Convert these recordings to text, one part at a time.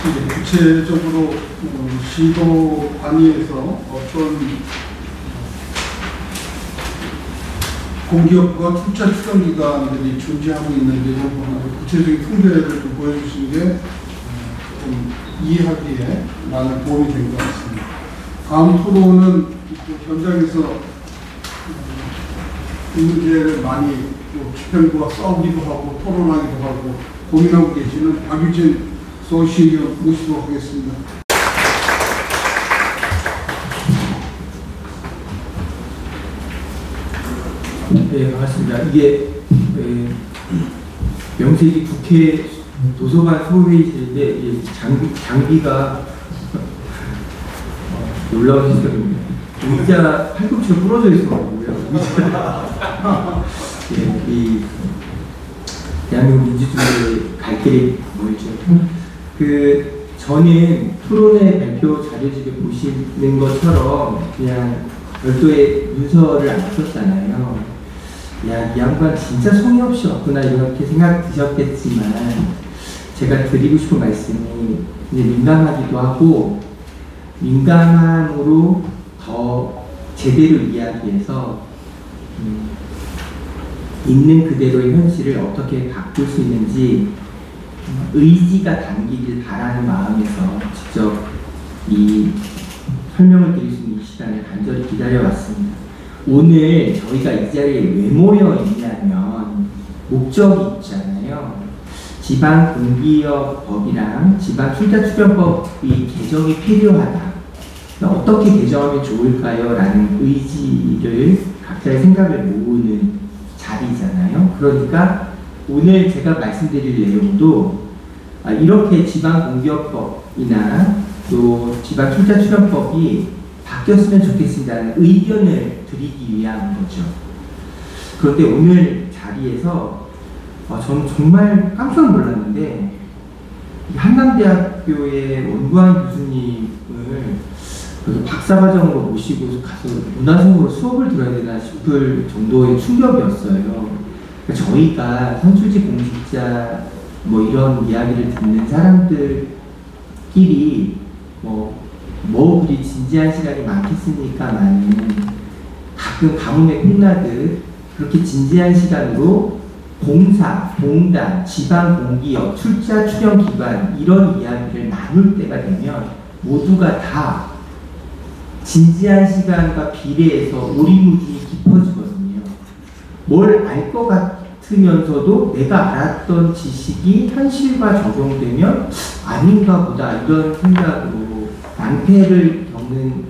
이제 구체적으로 시도 단위에서 어떤 공기업과 출자 추정 기관들이 존재하고 있는지 한번 구체적인 통계를 좀 보여주신 게 좀 이해하기에 많은 도움이 된 것 같습니다. 다음 토론은 현장에서 이 문제를 많이 집행부와 싸우기도 하고 토론하기도 하고 고민하고 계시는 박유진 소시위원 모시도록 하겠습니다. 네, 반갑습니다. 이게 명색이 국회 도서관 소회의실인데 장비가 놀라운 시스템입니다. 의자 팔꿈치가 부러져 있어가지고요. 예, 이 대한민국 민주주의의 갈 길이 멀죠. 저는 토론회 발표 자료집에 보시는 것처럼 그냥 별도의 문서를 안 썼잖아요. 야, 이 양반 진짜 성의 없이 왔구나 이렇게 생각 드셨겠지만 제가 드리고 싶은 말씀이 이제 민감하기도 하고 민감함으로 더 제대로 이야기해서 있는 그대로의 현실을 어떻게 바꿀 수 있는지 의지가 담기길 바라는 마음에서 직접 이 설명을 드릴 수 있는 이 시간을 간절히 기다려왔습니다. 오늘 저희가 이 자리에 왜 모여 있냐면 목적이 있잖아요. 지방공기업법이랑 지방출자추정법이 개정이 필요하다. 어떻게 개정하면 좋을까요? 라는 의지를 각자의 생각을 모으는 자리잖아요. 그러니까 오늘 제가 말씀드릴 내용도 이렇게 지방공기업법이나 또 지방출자출연법이 바뀌었으면 좋겠습니다는 의견을 드리기 위한 거죠. 그런데 오늘 자리에서 저는 정말 깜짝 놀랐는데 한남대학교의 원구한 교수님을 박사과정으로 모시고 가서 문화생으로 수업을 들어야 되나 싶을 정도의 충격이었어요. 그러니까 저희가 선출직 공직자 뭐 이런 이야기를 듣는 사람들끼리 뭐 그리 진지한 시간이 많겠습니까만은 가끔 가뭄에 콩나듯 그렇게 진지한 시간으로 공사, 공단, 지방공기업, 출자 추정기관 이런 이야기를 나눌 때가 되면 모두가 다 진지한 시간과 비례해서 오리무중이 깊어지거든요. 뭘 알 것 같으면서도 내가 알았던 지식이 현실과 적용되면 아닌가 보다 이런 생각으로 낭패를 겪는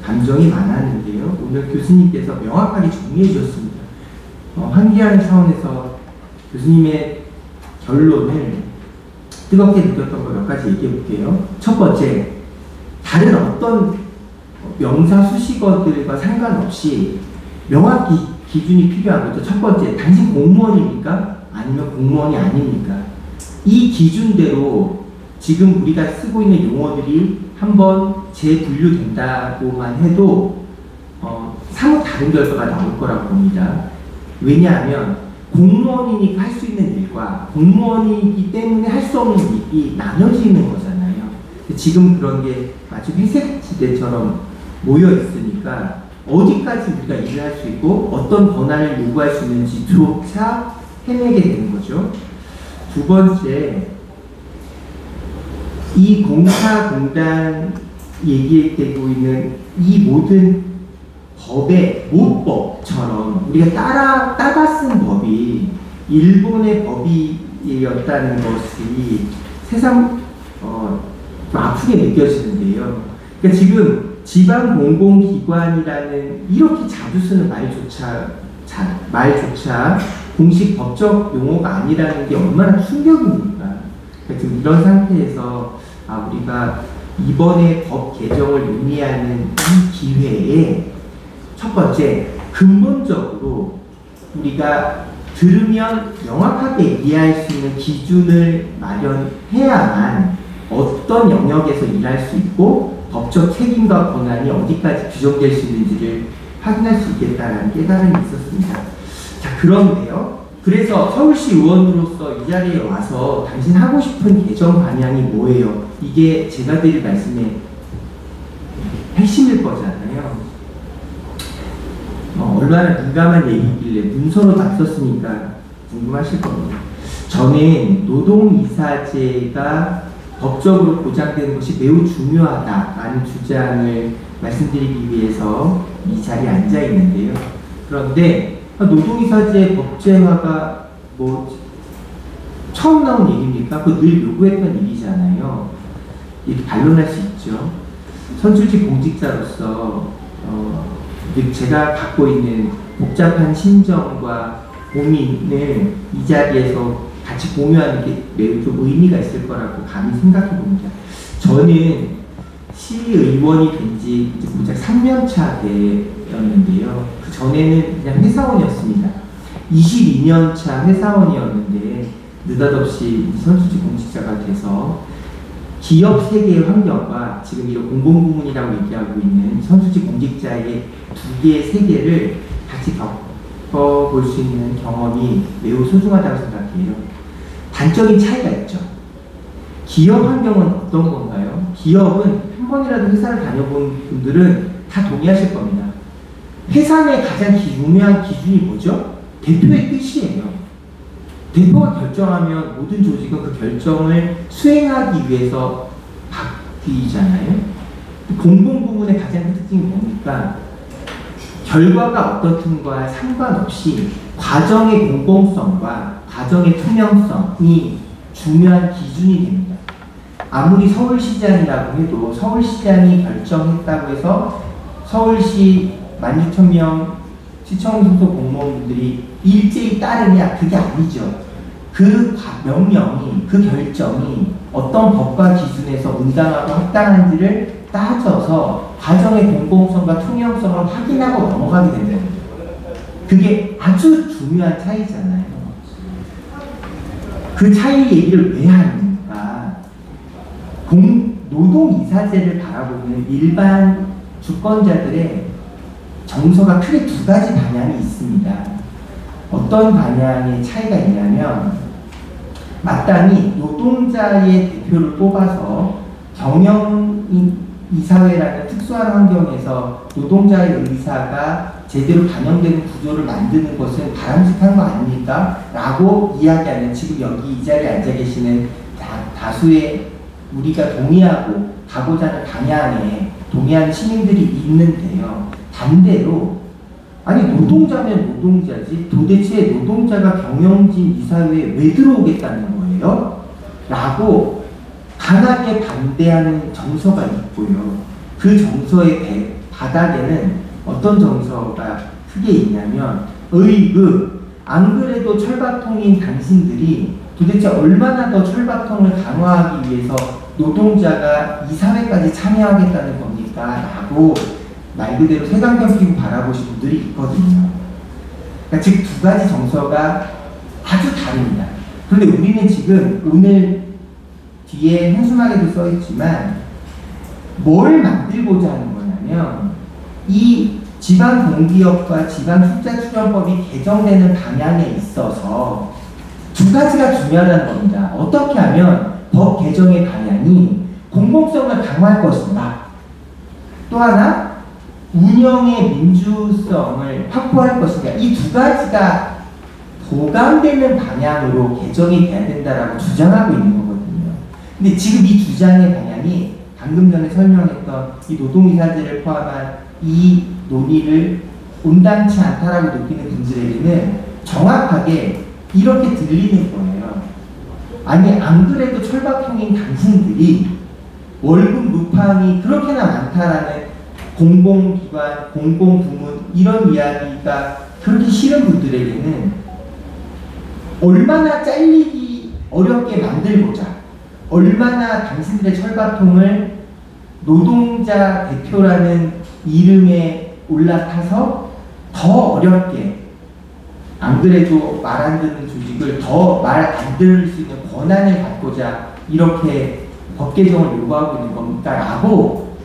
감정이 많았는데요. 오늘 교수님께서 명확하게 정리해 주셨습니다. 환기하는 차원에서 교수님의 결론을 뜨겁게 느꼈던 거 몇 가지 얘기해 볼게요. 첫 번째, 다른 어떤 명사 수식어들과 상관없이 명확히 기준이 필요한 거죠. 첫 번째, 당신 공무원입니까? 아니면 공무원이 아닙니까? 이 기준대로 지금 우리가 쓰고 있는 용어들이 한번 재분류된다고만 해도 사뭇 다른 결과가 나올 거라고 봅니다. 왜냐하면 공무원이니까 할 수 있는 일과 공무원이기 때문에 할 수 없는 일이 나눠지는 거잖아요. 지금 그런 게 마치 회색 지대처럼 모여 있으니까 어디까지 우리가 일을 할 수 있고 어떤 권한을 요구할 수 있는지조차 헤매게 되는 거죠. 두 번째, 이 공사공단 얘기되고 있는 이 모든 법의 모법처럼 우리가 따라 쓴 법이 일본의 법이었다는 것이 새삼 아프게 느껴지는데요. 그러니까 지금 지방공공기관이라는 이렇게 자주 쓰는 말조차 공식 법적 용어가 아니라는 게 얼마나 충격입니까? 그러니까 지금 이런 상태에서 우리가 이번에 법 개정을 논의하는 이 기회에 첫 번째, 근본적으로 우리가 들으면 명확하게 이해할 수 있는 기준을 마련해야만 어떤 영역에서 일할 수 있고 법적 책임과 권한이 어디까지 규정될 수 있는지를 확인할 수 있겠다는 깨달음이 있었습니다. 자, 그런데요. 그래서 서울시 의원으로서 이 자리에 와서 당신 하고 싶은 개정 방향이 뭐예요? 이게 제가 드릴 말씀의 핵심일 거잖아요. 얼마나 민감한 얘기길래 문서로 다 썼으니까 궁금하실 겁니다. 저는 노동이사제가 법적으로 보장되는 것이 매우 중요하다라는 주장을 말씀드리기 위해서 이 자리에 앉아 있는데요. 그런데 노동이사제 법제화가 뭐 처음 나온 얘기입니까? 그거 늘 요구했던 일이잖아요. 이렇게 반론할 수 있죠. 선출직 공직자로서 제가 갖고 있는 복잡한 심정과 고민을 이 자리에서 같이 공유하는 게 매우 좀 의미가 있을 거라고 감히 생각해 봅니다. 저는 시의원이 된 지 고작 3년차 되었는데요. 그 전에는 그냥 회사원이었습니다. 22년차 회사원이었는데 느닷없이 선출직 공직자가 돼서 기업 세계의 환경과 지금 이런 공공부문이라고 얘기하고 있는 선출직 공직자의 두 개의 세계를 같이 겪어볼 수 있는 경험이 매우 소중하다고 생각해요. 단적인 차이가 있죠. 기업 환경은 어떤 건가요? 기업은 한 번이라도 회사를 다녀본 분들은 다 동의하실 겁니다. 회사 내 가장 중요한 기준이 뭐죠? 대표의 뜻이에요. 대표가 결정하면 모든 조직은 그 결정을 수행하기 위해서 바뀌잖아요. 공공부문의 가장 큰 특징이 뭡니까? 결과가 어떻든가 상관없이 과정의 공공성과 과정의 투명성이 중요한 기준이 됩니다. 아무리 서울시장이라고 해도 서울시장이 결정했다고 해서 서울시 16,000명 시청 소속 공무원분들이 일제히 따르냐? 그게 아니죠. 그 명령이, 그 결정이 어떤 법과 기준에서 응당하고 합당한지를 따져서 과정의 공공성과 투명성을 확인하고 넘어가게 된다는 거죠. 그게 아주 중요한 차이잖아요. 그 차이 얘기를 왜 합니까? 노동이사제를 바라보는 일반 주권자들의 정서가 크게 두 가지 방향이 있습니다. 어떤 방향의 차이가 있냐면, 마땅히 노동자의 대표를 뽑아서 경영이사회라는 특수한 환경에서 노동자의 의사가 제대로 반영되는 구조를 만드는 것은 바람직한 거 아닙니까? 라고 이야기하는, 지금 여기 이 자리에 앉아 계시는 다수의 우리가 동의하고 가고자 하는 방향에 동의하는 시민들이 있는데요. 반대로, 아니 노동자면 노동자지 도대체 노동자가 경영진 이사회에 왜 들어오겠다는 거예요? 라고 강하게 반대하는 정서가 있고요. 그 정서의 바닥에는 어떤 정서가 크게 있냐면, 안 그래도 철밥통인 당신들이 도대체 얼마나 더 철밥통을 강화하기 위해서 노동자가 이사회까지 참여하겠다는 겁니까? 라고 말 그대로 색안경 끼고 바라보신 분들이 있거든요. 그러니까 즉 두 가지 정서가 아주 다릅니다. 그런데 우리는 지금 오늘 뒤에 한숨하게도 써있지만 뭘 만들고자 하는 거냐면, 이 지방공기업과 지방숫자추정법이 개정되는 방향에 있어서 두 가지가 중요하다는 겁니다. 어떻게 하면 법 개정의 방향이 공공성을 강화할 것인가, 또 하나 운영의 민주성을 확보할 것인가, 이 두 가지가 보강되는 방향으로 개정이 돼야 된다라고 주장하고 있는 거거든요. 근데 지금 이 주장의 방향이 방금 전에 설명했던 이 노동이사제를 포함한 이 논의를 온당치 않다라고 느끼는 분들에게는 정확하게 이렇게 들리는 거예요. 아니 안 그래도 철밥통인 당신들이 월급 루팡이 그렇게나 많다라는 공공기관, 공공부문 이런 이야기가 그렇게 싫은 분들에게는 얼마나 잘리기 어렵게 만들고자, 얼마나 당신들의 철밥통을 노동자 대표라는 이름에 올라타서 더 어렵게, 안 그래도 말 안 듣는 조직을 더 말 안 들을 수 있는 권한을 갖고자 이렇게 법 개정을 요구하고 있는 겁니까? 라고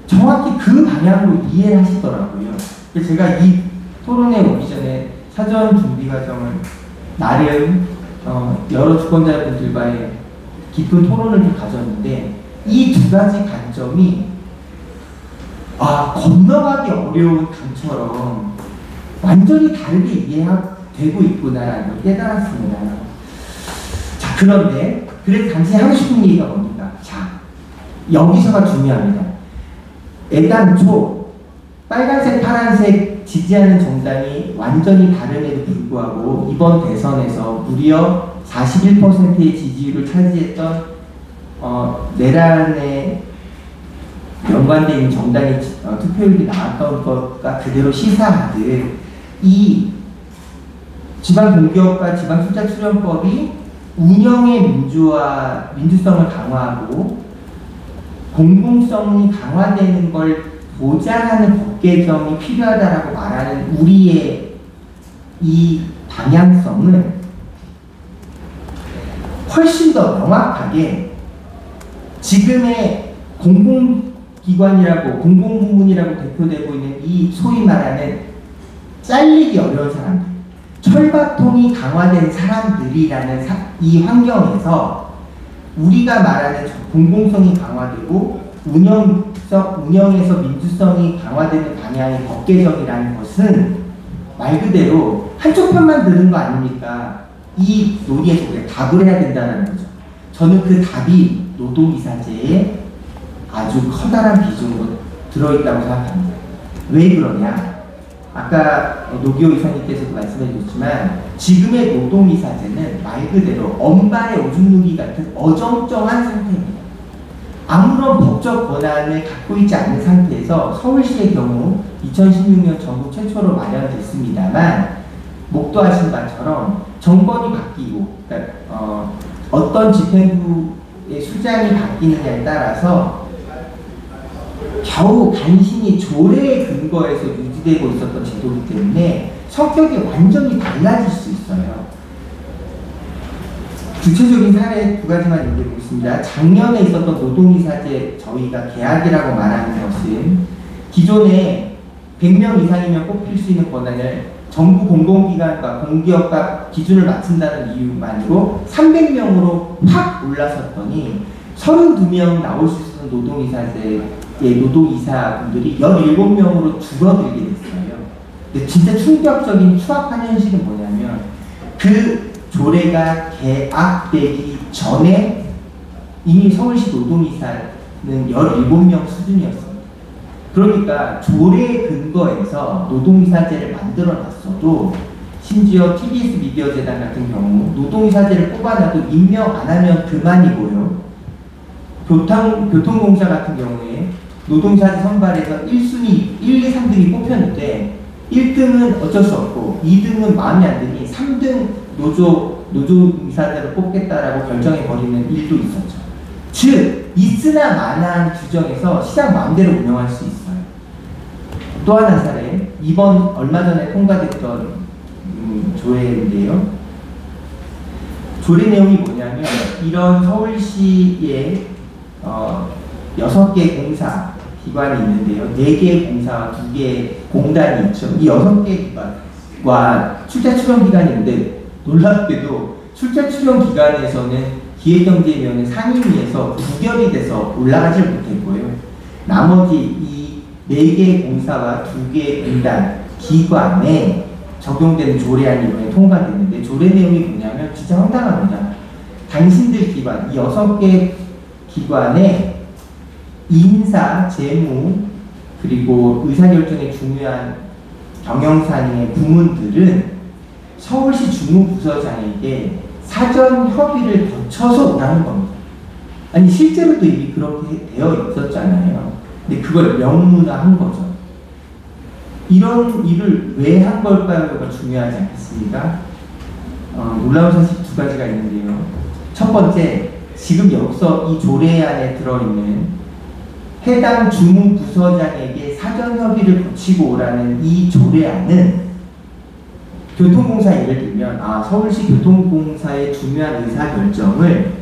정확히 그 방향으로 이해를 하시더라고요. 그래서 제가 이 토론회 오기 전에 사전 준비 과정을 나름 여러 주권자분들과의 깊은 토론을 좀 가졌는데 이 두 가지 관점이 건너가기 어려운 강처럼 완전히 다르게 이해되고 있구나라는 걸 깨달았습니다. 자, 그런데 그래서 당시 하고 싶은 얘기가 뭡니까? 자, 여기서가 중요합니다. 애당초 빨간색, 파란색 지지하는 정당이 완전히 다름에도 불구하고 이번 대선에서 무려 41%의 지지율을 차지했던 내란에 연관되어 있는 정당의 투표율이 나왔던 것과 그대로 시사하듯 이 지방공기업과 지방숫자출연법이 운영의 민주성을 강화하고 공공성이 강화되는 걸 보장하는 법 개정이 필요하다라고 말하는 우리의 이 방향성을 훨씬 더 명확하게 지금의 공공기관이라고 공공부문이라고 대표되고 있는 이 소위 말하는 잘리기 어려운 사람들, 철밥통이 강화된 사람들이라는 이 환경에서 우리가 말하는 공공성이 강화되고 운영에서 민주성이 강화되는 방향의 법 개정이라는 것은 말 그대로 한쪽 편만 드는 거 아닙니까? 이 논의에서 우리가 답을 해야 된다는 거죠. 저는 그 답이 노동이사제에 아주 커다란 비중으로 들어있다고 생각합니다. 왜 그러냐? 아까 노기호 이사님께서도 말씀해 주셨지만 지금의 노동이사제는 말 그대로 엄발의 오줌 누기 같은 어정쩡한 상태입니다. 아무런 법적 권한을 갖고 있지 않은 상태에서 서울시의 경우 2016년 전국 최초로 마련됐습니다만 목도하신 바처럼 정권이 바뀌고 그러니까 어떤 집행부의 수장이 바뀌느냐에 따라서 겨우 간신히 조례의 근거에서 유지되고 있었던 제도이기 때문에 성격이 완전히 달라질 수 있어요. 구체적인 사례 두 가지만 얘기해 보겠습니다. 작년에 있었던 노동이사제 저희가 계약이라고 말하는 것은 기존에 100명 이상이면 뽑힐 수 있는 권한을 정부 공공기관과 공기업과 기준을 맞춘다는 이유만으로 300명으로 확 올라섰더니 32명 나올 수 있었던 노동이사제의 노동이사분들이 17명으로 줄어들게 됐어요. 근데 진짜 충격적인 추악한 현실은 뭐냐면 그 조례가 개악되기 전에 이미 서울시 노동이사는 17명 수준이었습니다. 그러니까 조례 근거에서 노동이사제를 만들어놨어도 심지어 TBS 미디어재단 같은 경우 노동이사제를 뽑아놔도 임명 안 하면 그만이고요. 교통공사 같은 경우에 노동이사제 선발에서 1순위, 1, 2, 3등이 뽑혔는데 1등은 어쩔 수 없고 2등은 마음에 안 드니 3등 노조이사제를 뽑겠다라고 결정해버리는 일도 있었죠. 즉 있으나 마나한 규정에서 시장 마음대로 운영할 수 있어요. 또 하나 사례, 이번 얼마 전에 통과됐던 조례인데요. 조례 내용이 뭐냐면 이런 서울시에 6개 공사 기관이 있는데요. 4개의 공사와 2개의 공단이 있죠. 이 6개 기관과 출자 출연 기관이 있는데 놀랍게도 출자 출연 기관에서는 기획경제위원회 상임위에서 부결이 돼서 올라가질 못했고요. 나머지 이 4개의 공사와 2개의 공단 기관에 적용되는 조례안이 이번에 통과됐는데 조례 내용이 뭐냐면 진짜 황당합니다. 당신들 기관, 이 6개 기관의 인사, 재무, 그리고 의사결정에 중요한 경영상의 부문들은 서울시 주무부서장에게 사전 협의를 거쳐서 오라는 겁니다. 아니 실제로도 이미 그렇게 되어 있었잖아요. 근데 그걸 명문화한 거죠. 이런 일을 왜 한 걸까요가 중요하지 않겠습니까? 놀라운 사실 두 가지가 있는데요. 첫 번째, 지금 여기서 이 조례안에 들어있는 해당 주무부서장에게 사전 협의를 거치고 오라는 이 조례안은 교통공사 예를 들면 서울시 교통공사의 중요한 의사결정을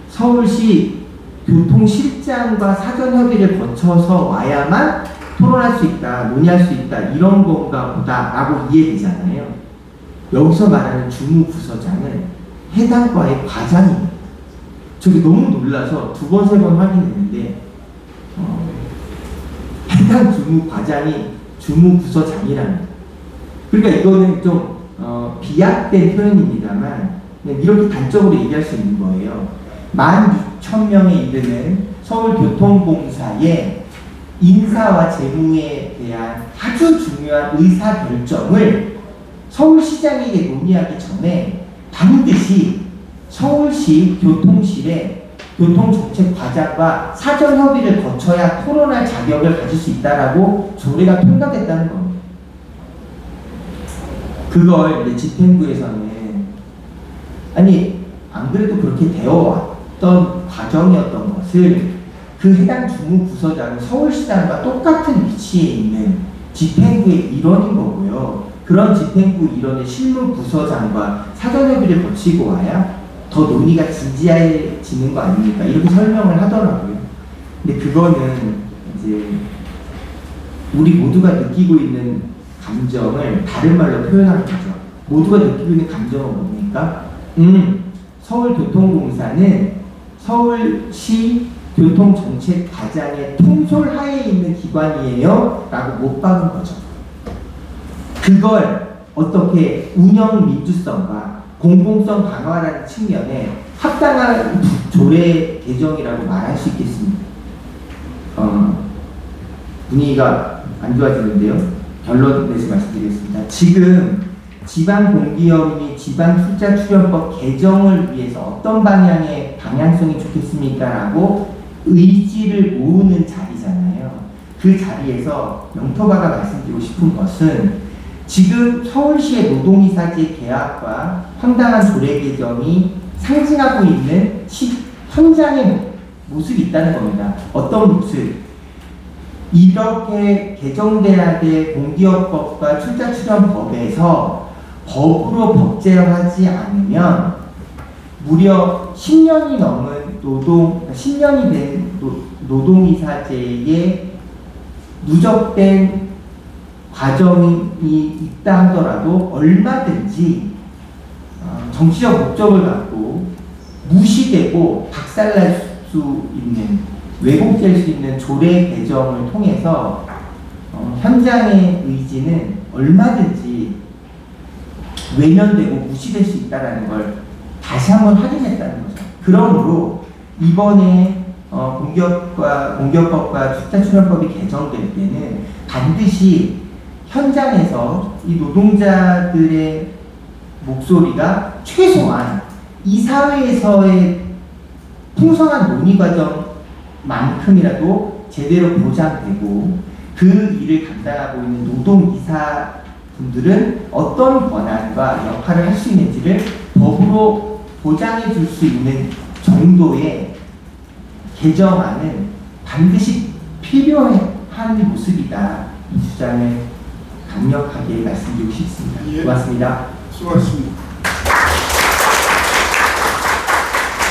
서울시 교통실장과 사전 협의를 거쳐서 와야만 토론할 수 있다, 논의할 수 있다 이런 건가 보다 라고 이해되잖아요. 여기서 말하는 주무부서장은 해당 과의 과장입니다. 저기 너무 놀라서 2번, 3번 확인했는데 해당 주무 과장이 주무부서장이랍니다. 그러니까 이거는 좀 비약된 표현입니다만 이렇게 단적으로 얘기할 수 있는 거예요. 16,000명에 이르는 서울교통공사의 인사와 재무에 대한 아주 중요한 의사결정을 서울시장에게 논의하기 전에 반드시 서울시 교통실에 교통정책과장과 사전협의를 거쳐야 토론할 자격을 가질 수 있다라고 조례가 통과됐다는 겁니다. 그걸 이제 집행부에서는 아니 안 그래도 그렇게 되어왔던 과정이었던 것을 그 해당 주무부서장은 서울시장과 똑같은 위치에 있는 집행부의 일원인 거고요. 그런 집행부 일원의 실무부서장과 사전협의를 거치고 와야 더 논의가 진지해지는 거 아닙니까? 이렇게 설명을 하더라고요. 근데 그거는 이제 우리 모두가 느끼고 있는 감정을 다른 말로 표현하는 거죠. 모두가 느끼고 있는 감정은 뭡니까? 서울교통공사는 서울시 교통정책과장의 통솔하에 있는 기관이에요 라고 못 박은 거죠. 그걸 어떻게 운영 민주성과 공공성 강화라는 측면에 합당한 조례 개정이라고 말할 수 있겠습니다. 분위기가 안 좋아지는데요. 결론에서 말씀드리겠습니다. 지금 지방공기업 및 지방투자출연법 개정을 위해서 어떤 방향의 방향성이 좋겠습니까? 라고 의지를 모으는 자리잖아요. 그 자리에서 영토바가 말씀드리고 싶은 것은 지금 서울시의 노동이사제 계약과 황당한 조례 개정이 상징하고 있는 현장의 모습이 있다는 겁니다. 어떤 모습? 이렇게 개정돼야 될 공기업법과 출자출연법에서 법으로 법제화하지 않으면 무려 10년이 넘은 10년이 된 노동이사제의 누적된 과정이 있다 하더라도 얼마든지 정치적 목적을 갖고 무시되고 박살날 수 있는, 왜곡될 수 있는 조례 개정을 통해서 현장의 의지는 얼마든지 외면되고 무시될 수 있다는 걸 다시 한번 확인했다는 거죠. 그러므로 이번에 공기업법과 투자출연법이 개정될 때는 반드시 현장에서 이 노동자들의 목소리가 최소한 이 사회에서의 풍성한 논의 과정만큼이라도 제대로 보장되고 그 일을 감당하고 있는 노동이사분들은 어떤 권한과 역할을 할 수 있는지를 법으로 보장해 줄 수 있는 정도의 개정안은 반드시 필요한 모습이다. 이 주장을 강력하게 말씀드리고 싶습니다. 예. 고맙습니다. 수고하셨습니다.